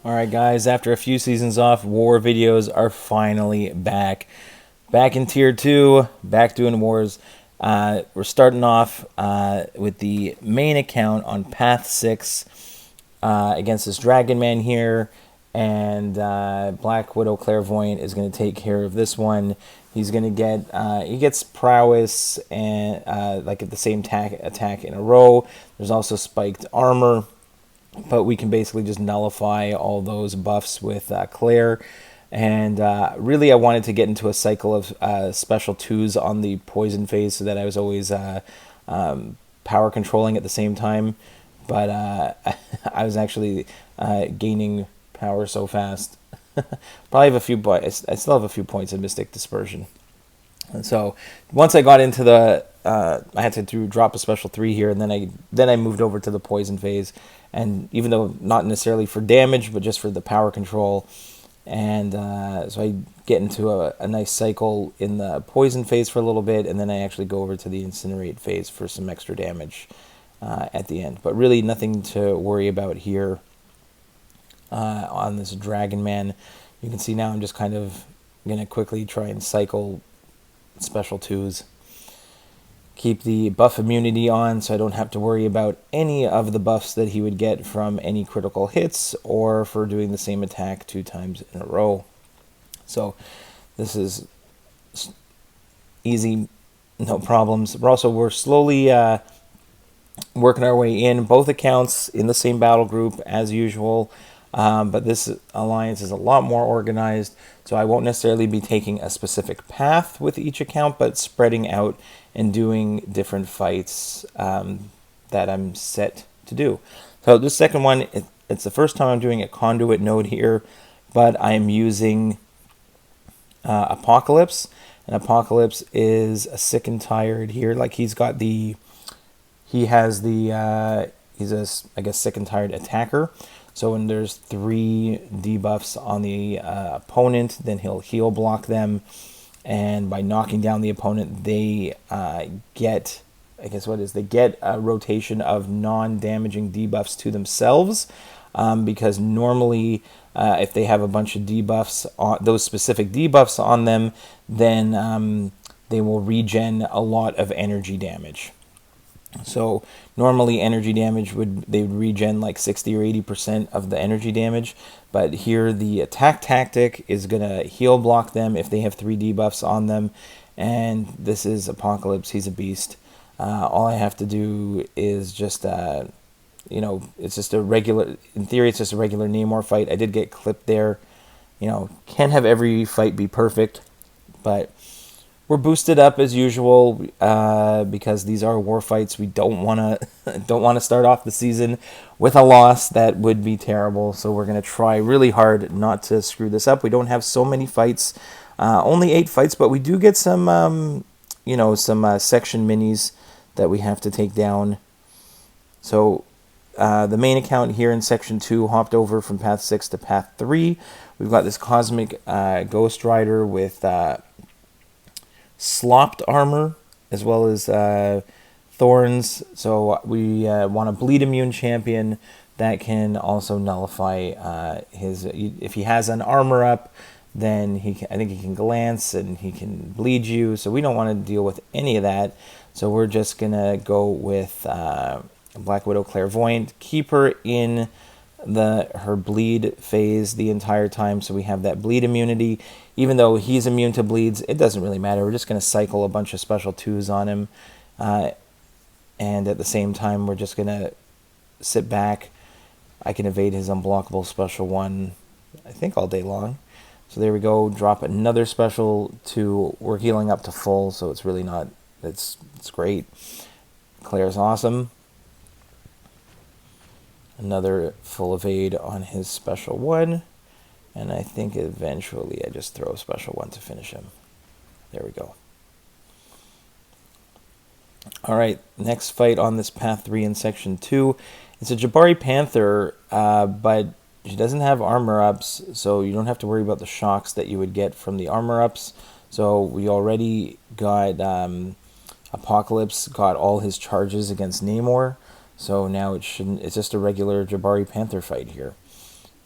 Alright guys, after a few seasons off, war videos are finally back. Back in tier 2, back doing wars. We're starting off with the main account on path 6 against this Dragon Man here. And Black Widow Clairvoyant is going to take care of this one. He's going to get, he gets prowess and like at the same attack in a row. There's also spiked armor. But we can basically just nullify all those buffs with Claire. And really, I wanted to get into a cycle of special 2s on the poison phase so that I was always power controlling at the same time. But I was actually gaining power so fast. Probably have a few, I still have a few points in Mystic Dispersion. And so once I got into the, I had to drop a special 3 here, and then I moved over to the poison phase, and even though not necessarily for damage, but just for the power control, and so I get into a nice cycle in the poison phase for a little bit, and then I actually go over to the incinerate phase for some extra damage at the end. But really nothing to worry about here on this Dragon Man. You can see now I'm just kind of going to quickly try and cycle special 2s. Keep the buff immunity on so I don't have to worry about any of the buffs that he would get from any critical hits or for doing the same attack 2 times in a row. So this is easy, no problems. We're slowly working our way in. Both accounts in the same battle group as usual. But this alliance is a lot more organized, so I won't necessarily be taking a specific path with each account, but spreading out and doing different fights that I'm set to do. So this second one, it's the first time I'm doing a conduit node here, but I'm using Apocalypse, and Apocalypse is a sick and tired here. Like he's a, I guess, sick and tired attacker. So when there's 3 debuffs on the opponent, then he'll heal block them. And by knocking down the opponent, they get, I guess they get a rotation of non-damaging debuffs to themselves. Because normally, if they have a bunch of debuffs, those specific debuffs on them, then they will regen a lot of energy damage. So normally energy damage they would regen like 60 or 80% of the energy damage, but here the attack tactic is gonna heal block them if they have 3 debuffs on them, and this is Apocalypse. He's a beast. All I have to do is just it's just a regular. In theory, it's just a regular Namor fight. I did get clipped there. Can't have every fight be perfect, but we're boosted up as usual because these are war fights. We don't want to start off the season with a loss. That would be terrible. So we're going to try really hard not to screw this up. We don't have so many fights, only 8 fights, but we do get some section minis that we have to take down. So the main account here in section 2 hopped over from path 6 to path 3. We've got this cosmic Ghost Rider with slopped armor as well as thorns. So we want a bleed immune champion that can also nullify his. If he has an armor up, then I think he can glance and he can bleed you. So we don't want to deal with any of that. So we're just gonna go with Black Widow Clairvoyant. Keep her in her bleed phase the entire time, so we have that bleed immunity. Even though he's immune to bleeds, it doesn't really matter. We're just going to cycle a bunch of special 2s on him, and at the same time we're just going to sit back. I can evade his unblockable special 1 I think all day long. So there we go. Drop another special 2. We're healing up to full, so it's really not, it's great. Claire's awesome. Another full evade on his special 1. And I think eventually I just throw a special 1 to finish him. There we go. Alright, next fight on this path 3 in section 2. It's a Jabari Panther, but she doesn't have armor ups, so you don't have to worry about the shocks that you would get from the armor ups. So we already got Apocalypse got all his charges against Namor. So now it's just a regular Jabari Panther fight here.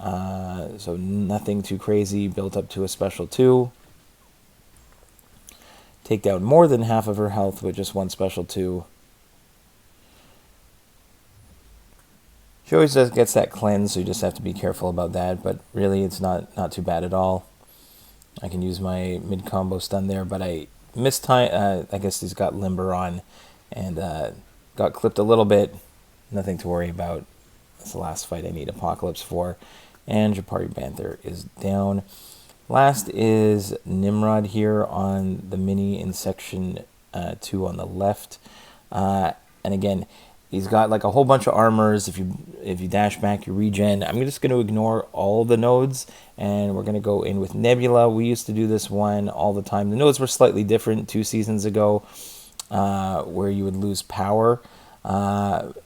So nothing too crazy, built up to a special 2. Take down more than half of her health with just 1 special 2. She always gets that cleanse, so you just have to be careful about that, but really it's not too bad at all. I can use my mid-combo stun there, but I missed time. I guess he's got Limber on, and got clipped a little bit. Nothing to worry about. That's the last fight I need Apocalypse for. And Jabari Banther is down. Last is Nimrod here on the mini in section 2 on the left. And again, he's got like a whole bunch of armors. If you dash back, you regen. I'm just going to ignore all the nodes, and we're going to go in with Nebula. We used to do this one all the time. The nodes were slightly different 2 seasons ago, where you would lose power.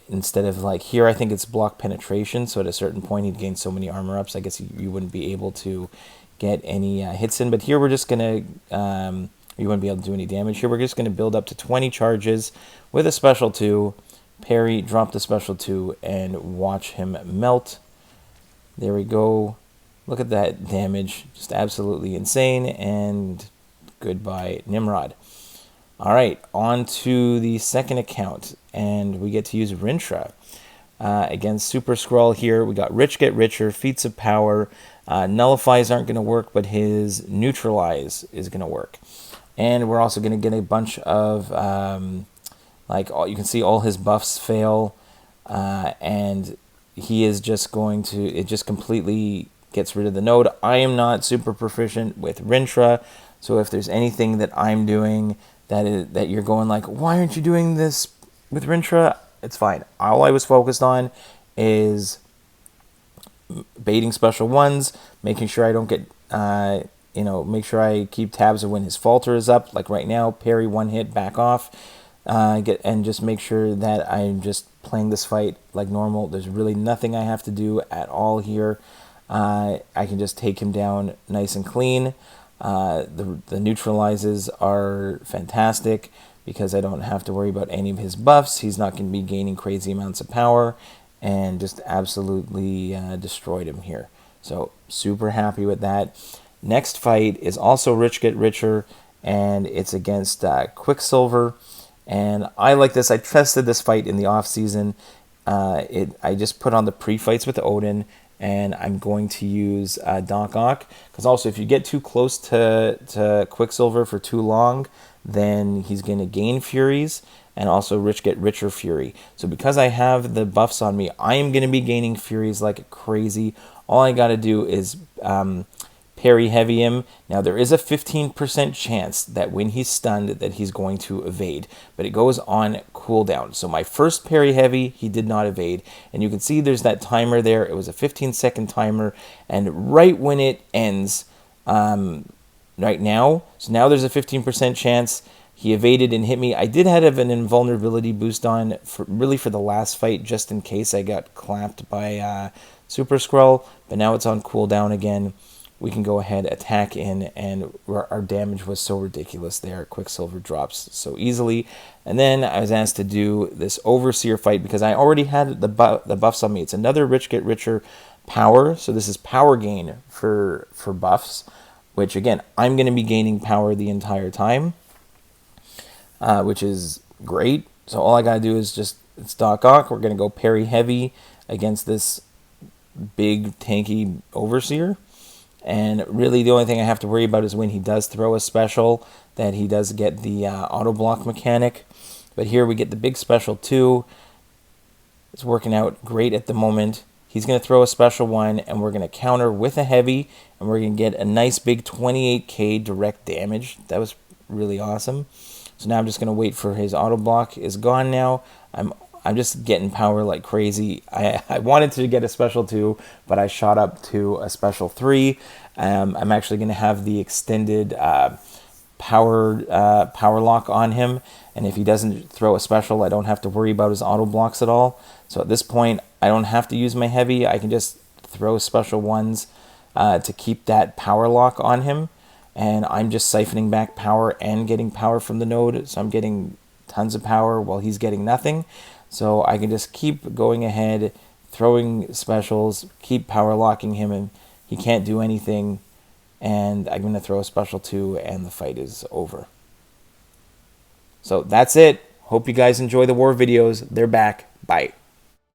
Instead of like here, I think it's block penetration. So at a certain point, he'd gain so many armor ups. I guess you wouldn't be able to get any hits in. But here we're just gonna you wouldn't be able to do any damage. Here we're just gonna build up to 20 charges with a special 2. Parry, drop the special 2, and watch him melt. There we go. Look at that damage, just absolutely insane. And goodbye, Nimrod. All right, on to the second account, and we get to use Rintrah against Super Skrull here. We got Rich Get Richer, Feats of Power. Nullifies aren't going to work, but his Neutralize is going to work. And we're also going to get a bunch of, you can see all his buffs fail, and he is just going to, it just completely gets rid of the node. I am not super proficient with Rintrah, so if there's anything that I'm doing that you're going like, why aren't you doing this with Rintrah? It's fine. All I was focused on is baiting special 1s, making sure I don't get, make sure I keep tabs of when his falter is up. Like right now, parry 1 hit, back off, and just make sure that I'm just playing this fight like normal. There's really nothing I have to do at all here. I can just take him down nice and clean. The neutralizes are fantastic because I don't have to worry about any of his buffs. He's not going to be gaining crazy amounts of power, and just absolutely destroyed him here. So super happy with that. Next fight is also Rich Get Richer, and it's against Quicksilver. And I like this. I tested this fight in the off season. I just put on the pre-fights with Odin, and I'm going to use Oc, because also if you get too close to Quicksilver for too long, then he's going to gain Furies, and also Rich Get Richer Fury. So because I have the buffs on me, I am going to be gaining Furies like crazy. All I got to do is parry heavy him. Now there is a 15% chance that when he's stunned that he's going to evade, but it goes on cooldown. So my first parry heavy, he did not evade, and you can see there's that timer there. It was a 15-second timer, and right when it ends, right now, so now there's a 15% chance he evaded and hit me. I did have an invulnerability boost on for the last fight, just in case I got clapped by Super Skrull, but now it's on cooldown again. We can go ahead, attack in, and our damage was so ridiculous there. Quicksilver drops so easily. And then I was asked to do this Overseer fight because I already had the buffs on me. It's another Rich Get Richer power, so this is power gain for buffs, which again, I'm going to be gaining power the entire time, which is great. So all I got to do is just, it's Oc. We're going to go parry heavy against this big tanky Overseer. And really the only thing I have to worry about is when he does throw a special, that he does get the auto block mechanic. But here we get the big special 2. It's working out great at the moment. He's going to throw a special 1, and we're going to counter with a heavy, and we're going to get a nice big 28k direct damage. That was really awesome. So now I'm just going to wait for his auto block is gone now. I'm just getting power like crazy. I wanted to get a special 2, but I shot up to a special 3. I'm actually going to have the extended power lock on him, and if he doesn't throw a special, I don't have to worry about his auto blocks at all. So at this point, I don't have to use my heavy. I can just throw special 1s to keep that power lock on him, and I'm just siphoning back power and getting power from the node, so I'm getting tons of power while he's getting nothing. So I can just keep going ahead, throwing specials, keep power locking him, and he can't do anything. And I'm going to throw a special too, and the fight is over. So that's it. Hope you guys enjoy the war videos. They're back. Bye.